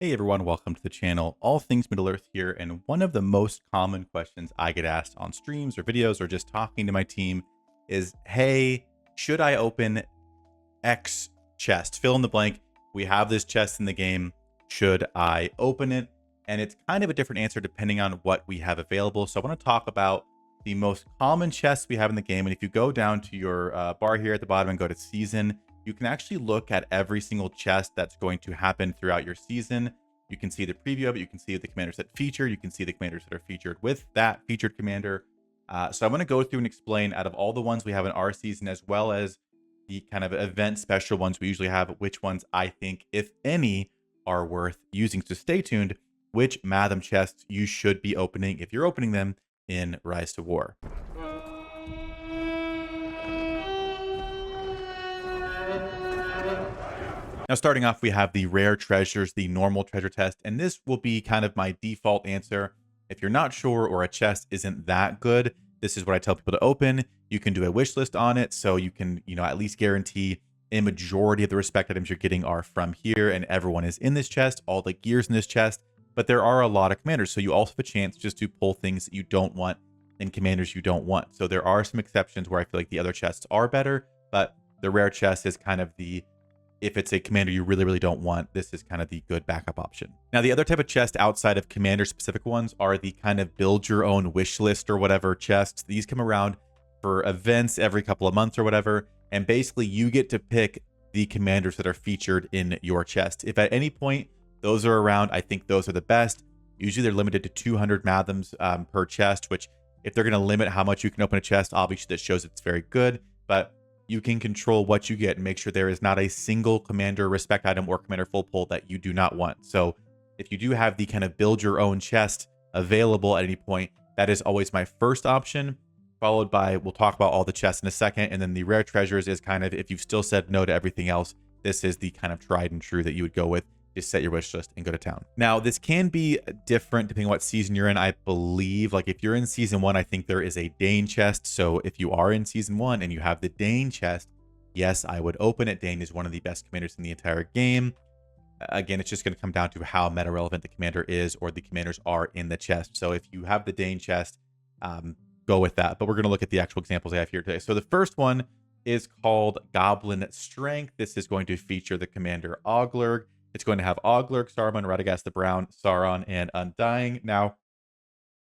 Hey everyone, welcome to the channel. All things Middle Earth here, and one of the most common questions I get asked on streams or videos or just talking to my team is, hey, should I open X chest? Fill in the blank. We have this chest in the game. Should I open it? And it's kind of a different answer depending on what we have available. So I want to talk about the most common chests we have in the game. And if you go down to your bar here at the bottom and go to season, you can actually look at every single chest that's going to happen throughout your season. You can see the preview of it. You can see the commanders that feature. You can see the commanders that are featured with that featured commander. So I'm going to go through and explain out of all the ones we have in our season, as well as the kind of event special ones we usually have, which ones I think, if any, are worth using. So stay tuned, which Matham chests you should be opening if you're opening them in Rise to War. Now, starting off, we have the rare treasures, the normal treasure test, and this will be kind of my default answer. If you're not sure or a chest isn't that good, this is what I tell people to open. You can do a wish list on it, so you can, at least guarantee a majority of the respect items you're getting are from here, and everyone is in this chest, all the gears in this chest. But there are a lot of commanders, so you also have a chance just to pull things that you don't want and commanders you don't want. So there are some exceptions where I feel like the other chests are better, but the rare chest is kind of the, if it's a commander you really, really don't want, this is kind of the good backup option. Now, the other type of chest outside of commander specific ones are the kind of build your own wish list or whatever chests. These come around for events every couple of months or whatever. And basically you get to pick the commanders that are featured in your chest. If at any point those are around, I think those are the best. Usually they're limited to 200 Mathams per chest, which if they're going to limit how much you can open a chest, obviously that shows it's very good. But you can control what you get and make sure there is not a single commander respect item or commander full pull that you do not want. So if you do have the kind of build your own chest available at any point, that is always my first option, followed by, we'll talk about all the chests in a second. And then the rare treasures is kind of, if you've still said no to everything else, this is the kind of tried and true that you would go with. Just set your wish list and go to town. Now, this can be different depending on what season you're in. I believe, like if you're in season 1, I think there is a Dane chest. So if you are in season 1 and you have the Dane chest, yes, I would open it. Dane is one of the best commanders in the entire game. Again, it's just going to come down to how meta relevant the commander is or the commanders are in the chest. So if you have the Dane chest, go with that. But we're going to look at the actual examples I have here today. So the first one is called Goblin Strength. This is going to feature the commander Auglurg. It's going to have Auglurg, Saruman, Radagast the Brown, Sauron, and Undying. Now,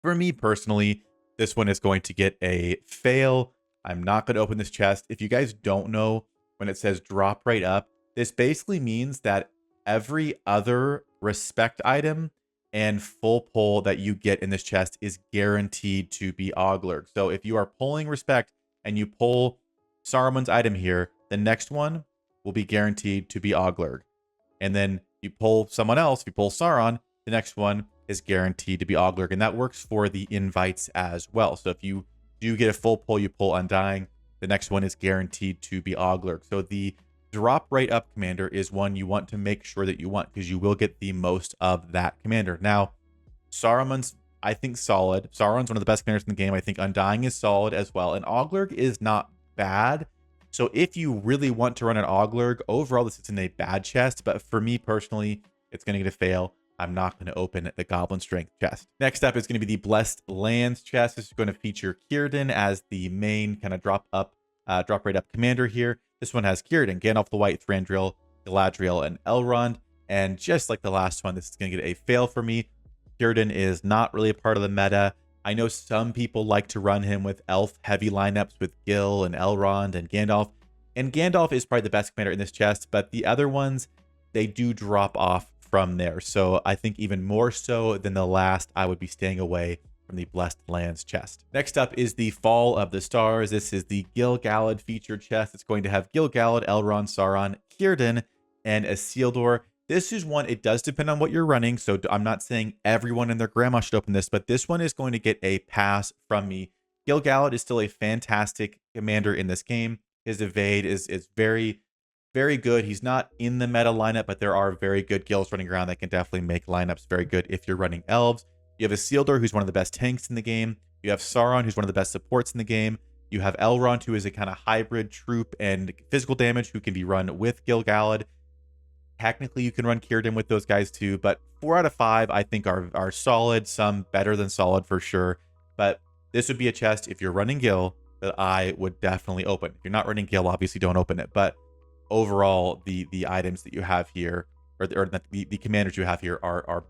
for me personally, this one is going to get a fail. I'm not going to open this chest. If you guys don't know, when it says drop right up, this basically means that every other respect item and full pull that you get in this chest is guaranteed to be Auglurg. So if you are pulling respect and you pull Saruman's item here, the next one will be guaranteed to be Auglurg. And then you pull someone else, if you pull Sauron, the next one is guaranteed to be Auglurg. And that works for the invites as well. So if you do get a full pull, you pull Undying, the next one is guaranteed to be Auglurg. So the drop right up commander is one you want to make sure that you want, because you will get the most of that commander. Now, Saruman's, I think, solid. Sauron's one of the best commanders in the game. I think Undying is solid as well. And Auglurg is not bad. So if you really want to run an Auglurg, overall this is in a bad chest, but for me personally, it's going to get a fail. I'm not going to open the Goblin Strength chest. Next up is going to be the Blessed Lands chest. This is going to feature Círdan as the main kind of drop right up commander here. This one has Círdan, Gandalf the White, Thranduil, Galadriel, and Elrond. And just like the last one, this is going to get a fail for me. Círdan is not really a part of the meta. I know some people like to run him with elf heavy lineups with Gil and Elrond and Gandalf. And Gandalf is probably the best commander in this chest, but the other ones, they do drop off from there. So I think even more so than the last, I would be staying away from the Blessed Lands chest. Next up is the Fall of the Stars. This is the Gil-galad featured chest. It's going to have Gil-galad, Elrond, Sauron, Círdan, and Isildur. This is one, it does depend on what you're running, so I'm not saying everyone and their grandma should open this, but this one is going to get a pass from me. Gil-galad is still a fantastic commander in this game. His evade is very, very good. He's not in the meta lineup, but there are very good Gils running around that can definitely make lineups very good if you're running elves. You have Isildur, who's one of the best tanks in the game. You have Sauron, who's one of the best supports in the game. You have Elrond, who is a kind of hybrid troop and physical damage who can be run with Gil-galad. technically you can run Círdan with those guys too, but 4 out of 5 I think are solid, some better than solid for sure. But this would be a chest if you're running Gil that I would definitely open. If you're not running Gil, obviously don't open it. But overall, the items that you have here, or the commanders you have here are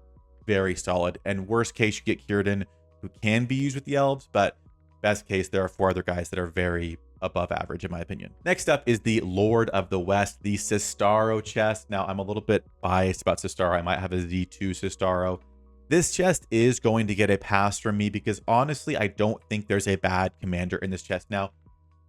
very solid. And worst case, you get Círdan, who can be used with the elves, but best case, there are 4 other guys that are very above average in my opinion. Next up is the Lord of the West, the Cistaro chest. Now, I'm a little bit biased about Cistaro. I might have a Z2 Cistaro. This chest is going to get a pass from me because honestly, I don't think there's a bad commander in this chest. Now,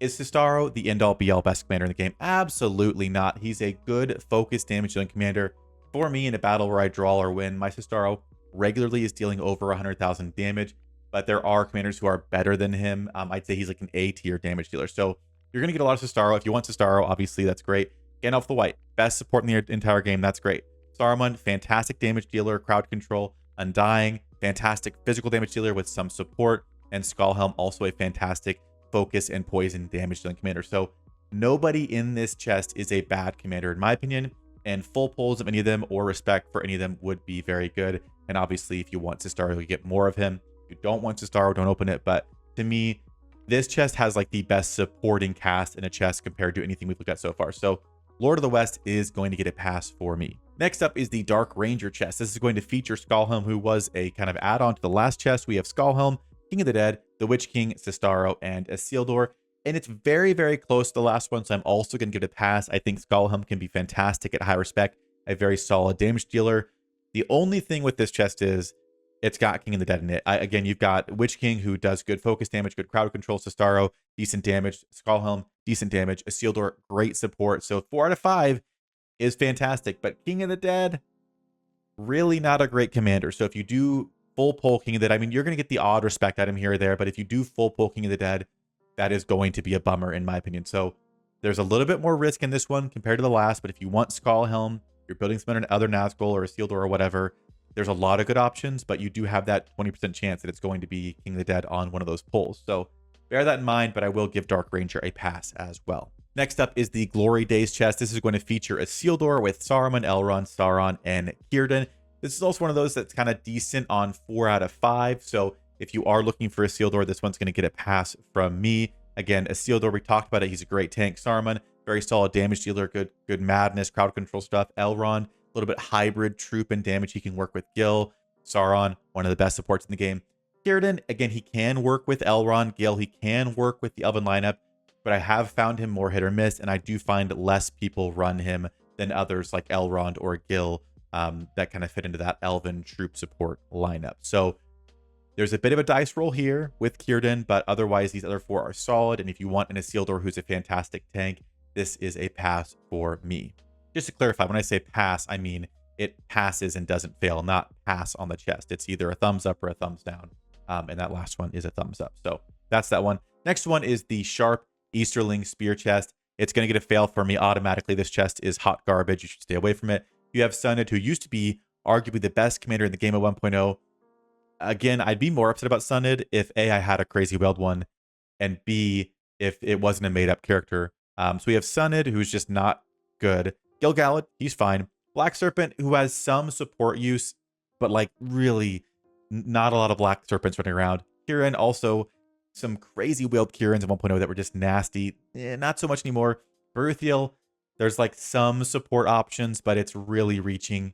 is Cistaro the end-all be-all best commander in the game? Absolutely not. He's a good focused damage dealing commander. For me, in a battle where I draw or win, my Cistaro regularly is dealing over 100,000 damage, but there are commanders who are better than him. I'd say he's like an A tier damage dealer. So you're going to get a lot of Cistaro. If you want Cistaro, obviously that's great. Gandalf the White, best support in the entire game. That's great. Saruman, fantastic damage dealer, crowd control. Undying, fantastic physical damage dealer with some support. And Skullhelm, also a fantastic focus and poison damage dealing commander. So nobody in this chest is a bad commander in my opinion. And full pulls of any of them or respect for any of them would be very good. And obviously, if you want Cistaro, you get more of him. If you don't want Cistaro, don't open it. But to me, this chest has like the best supporting cast in a chest compared to anything we've looked at so far. So Lord of the West is going to get a pass for me. Next up is the Dark Ranger chest. This is going to feature Skullhelm, who was a kind of add-on to the last chest. We have Skullhelm, King of the Dead, the Witch King, Cistaro, and Isildur. And it's very, very close to the last one, so I'm also going to give it a pass. I think Skullhelm can be fantastic at high respect, a very solid damage dealer. The only thing with this chest is it's got King of the Dead in it. Again, you've got Witch King, who does good focus damage, good crowd control. Cistaro, decent damage. Skullhelm, decent damage. Isildur, great support. So 4 out of 5 is fantastic. But King of the Dead, really not a great commander. So if you do full pull King of the Dead, I mean, you're going to get the odd respect item here or there. But if you do full pull King of the Dead, that is going to be a bummer in my opinion. So there's a little bit more risk in this one compared to the last. But if you want Skullhelm, you're building some other Nazgul or Isildur or whatever, there's a lot of good options, but you do have that 20% chance that it's going to be King of the Dead on one of those pulls. So bear that in mind, but I will give Dark Ranger a pass as well. Next up is the Glory Days chest. This is going to feature Isildur with Saruman, Elrond, Sauron, and Círdan. This is also one of those that's kind of decent on 4 out of 5. So if you are looking for Isildur, this one's going to get a pass from me. Again, Isildur, we talked about it. He's a great tank. Saruman, very solid damage dealer, good madness, crowd control stuff. Elrond, a little bit hybrid troop and damage. He can work with Gil. Sauron, one of the best supports in the game. Círdan, again, he can work with Elrond, Gil. He can work with the Elven lineup, but I have found him more hit or miss, and I do find less people run him than others like Elrond or Gil that kind of fit into that Elven troop support lineup. So there's a bit of a dice roll here with Círdan, but otherwise these other 4 are solid. And if you want an Isildur who's a fantastic tank, this is a pass for me. Just to clarify, when I say pass, I mean it passes and doesn't fail, not pass on the chest. It's either a thumbs up or a thumbs down. And that last one is a thumbs up. So that's that one. Next one is the Sharp Easterling Spear chest. It's going to get a fail for me automatically. This chest is hot garbage. You should stay away from it. You have Sunid, who used to be arguably the best commander in the game at 1.0. Again, I'd be more upset about Sunid if A, I had a crazy wild one, and B, if it wasn't a made-up character. So we have Sunid, who's just not good. Gil-galad, he's fine. Black Serpent, who has some support use, but like really not a lot of Black Serpents running around. Kirin, also some crazy wild Kirins in 1.0 that were just nasty. Not so much anymore. Beruthiel, there's like some support options, but it's really reaching.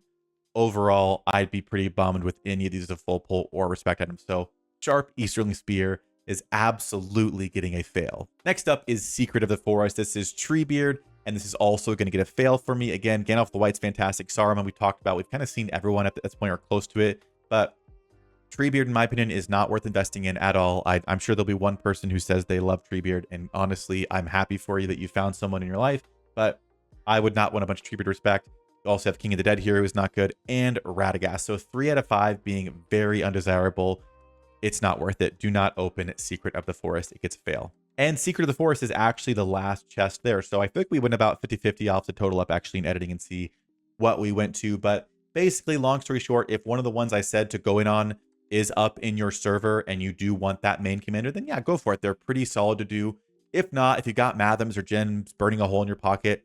Overall, I'd be pretty bummed with any of these as a full pull or respect items. So Sharp Easterling Spear is absolutely getting a fail. Next up is Secret of the Forest. This is Treebeard, and this is also going to get a fail for me. Again, Gandalf the White's fantastic. Saruman, we talked about. We've kind of seen everyone at this point or close to it, but Treebeard, in my opinion, is not worth investing in at all. I'm sure there'll be one person who says they love Treebeard, and honestly, I'm happy for you that you found someone in your life, but I would not want a bunch of Treebeard respect. You also have King of the Dead here, who is not good, and Radagast. So 3 out of 5 being very undesirable. It's not worth it. Do not open Secret of the Forest. It gets a fail. And Secret of the Forest is actually the last chest there. So I feel like we went about 50-50. I'll have to total up actually in editing and see what we went to. But basically, long story short, if one of the ones I said to go in on is up in your server and you do want that main commander, then yeah, go for it. They're pretty solid to do. If not, if you got Mathams or Gems burning a hole in your pocket,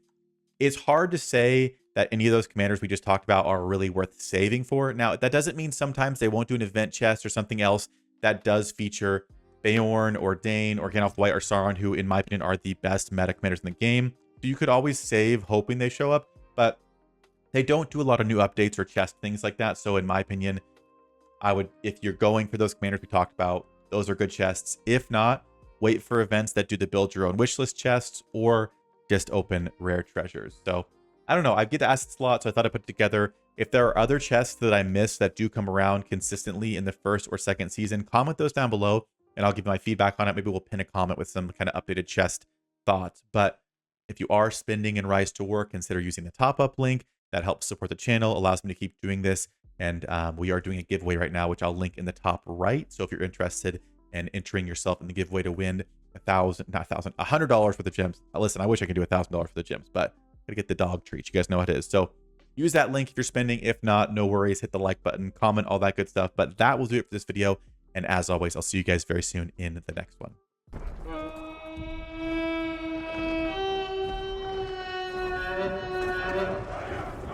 it's hard to say that any of those commanders we just talked about are really worth saving for. Now, that doesn't mean sometimes they won't do an event chest or something else that does feature Beorn or Dane or Gandalf the White or Sauron, who in my opinion are the best meta commanders in the game. So you could always save hoping they show up, but they don't do a lot of new updates or chest things like that. So in my opinion, I would, if you're going for those commanders we talked about, those are good chests. If not, wait for events that do the build your own wishlist chests or just open rare treasures. So I don't know. I get asked this a lot, so I thought I'd put it together. If there are other chests that I missed that do come around consistently in the first or second season, comment those down below and I'll give my feedback on it. Maybe we'll pin a comment with some kind of updated chest thoughts. But if you are spending in Rise to War, consider using the top-up link. That helps support the channel, allows me to keep doing this. And we are doing a giveaway right now, which I'll link in the top right. So if you're interested in entering yourself in the giveaway to win $100 worth of gems. Listen, I wish I could do $1,000 for the gems, but gotta get the dog treat. You guys know what it is. So use that link if you're spending. If not, no worries. Hit the like button, comment, all that good stuff. But that will do it for this video. And as always, I'll see you guys very soon in the next one.